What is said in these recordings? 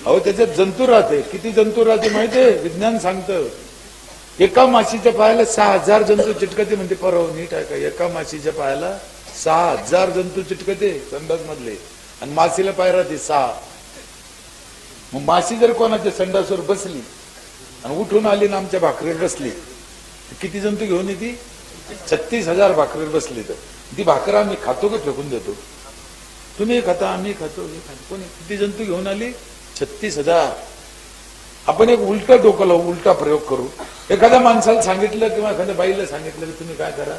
अहो त्याच्यात जंतू राहते. किती जंतू राहते माहितीये? विज्ञान सांगतं. एका माशीच्या पायाला 6000 जंतू चिटकते म्हणते. परवा नीट आहे का? एका माशीच्या पायाला 6000 जंतू चिटकते संडास मधले, आणि माशीला पाय राहते 6. मग माशी जर कोणाच्या संडासवर बसली आणि उठून आली ना आमच्या भाकरीवर बसली, किती जंतू घेऊन येते? 36,000 भाकरीवर बसली. तर ती भाकर आम्ही खातो का फेकून देतो? तुम्ही खाता, आम्ही खातो, हे खातो. कोणी किती जंतू घेऊन आली? 36,000. आपण एक उलटा डोकं लावू, उलटा प्रयोग करू. एखाद्या माणसाला सांगितलं किंवा एखाद्या बाईला सांगितलं की तुम्ही काय करा,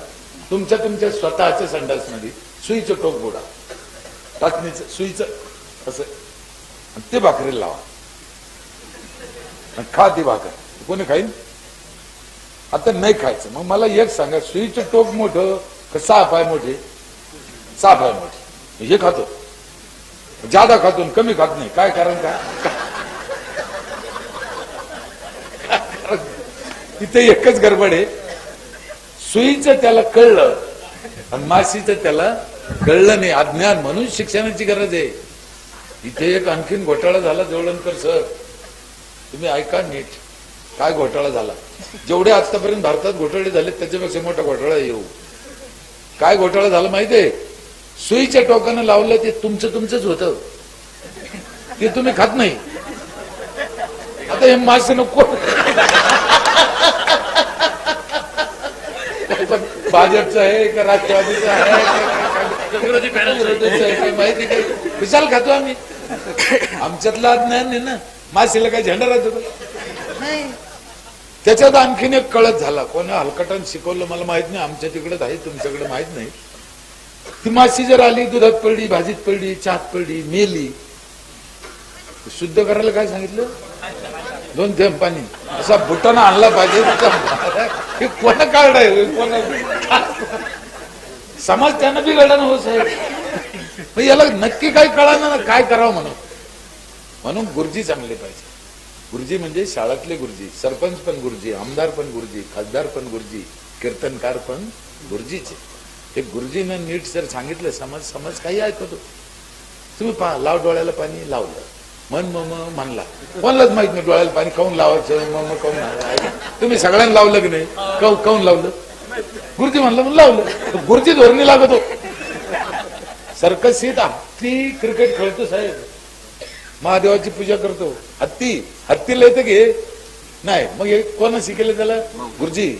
तुमच्या स्वतःच्या संडासमध्ये सुईचं टोक बोडा, टाचणीचं सुईचं असं, ते भाकरीला लावा आणि खा ती भाकर. कोणी खाईन? आता नाही खायचं. मग मला एक सांगा, सुईचं टोक मोठं का 6 पाय मोठे? 6 पाय मोठे. हे खातो, जादा खातो, कमी खात नाही. काय कारण? काय तिथे एकच गडबड आहे. सुईचं त्याला कळलं आणि माशीचं त्याला कळलं नाही. अज्ञान. म्हणून शिक्षणाची गरज आहे. इथे एक आणखीन घोटाळा झाला जवळणकर सर, तुम्ही ऐका नीट. काय घोटाळा झाला? जेवढे आतापर्यंत भारतात घोटाळे झाले त्याच्यापेक्षा मोठा घोटाळा येऊ. काय घोटाळा झाला माहितीये? सुईच्या टोकानं लावलं ते तुमचंच होतं, ते तुम्ही खात नाही. आता हे मासे नको. भाजपचं आहे का राष्ट्रवादीचं आहे माहिती काय? विशाल खातो आम्ही. आमच्यातलं अज्ञान नाही ना. माशीला काय झेंडा राहतो नाही. त्याच्यात आणखीन एक कळत झाला. कोणा हलकटानं शिकवलं मला माहित नाही. आमच्या तिकडेच आहे, तुमच्याकडे माहित नाही. ती माशी जर आली, दुधात पडली, भाजीत पडली, चहात पडली, मेली, शुद्ध करायला काय सांगितलं? 2 थेंब पाणी. असा बुटाना आणला पाहिजे. हे कोणा कार्ड आहे? समाज त्यांना बिघडला ना हो साहेब. याला नक्की काय कळणार ना, काय करावं म्हणून गुरुजी चांगले पाहिजे. गुरुजी म्हणजे शाळातले गुरुजी, सरपंच पण गुरुजी, आमदार पण गुरुजी, खासदार पण गुरुजी, कीर्तनकार पण गुरुजीचे. हे गुरुजीनं नीट जर सांगितलं समाज काही ऐकतो. तुम्ही पहा, लाव डोळ्याला पाणी, लावलं. मन म्हणला, कोणालाच माहित नाही डोळ्याला पाणी काऊन लावायचं, मग काऊन लावायचं. तुम्ही सगळ्यांना लावलं की नाही? काऊन लावलं? गुरुजी म्हणलं म्हणून लावलं. गुरुजी धोरणी लागतो. सर्कसीत हत्ती क्रिकेट खेळतो साहेब, महादेवाची पूजा करतो. हत्तीला येतं की नाही? मग हे कोण शिकेल त्याला? गुरुजी.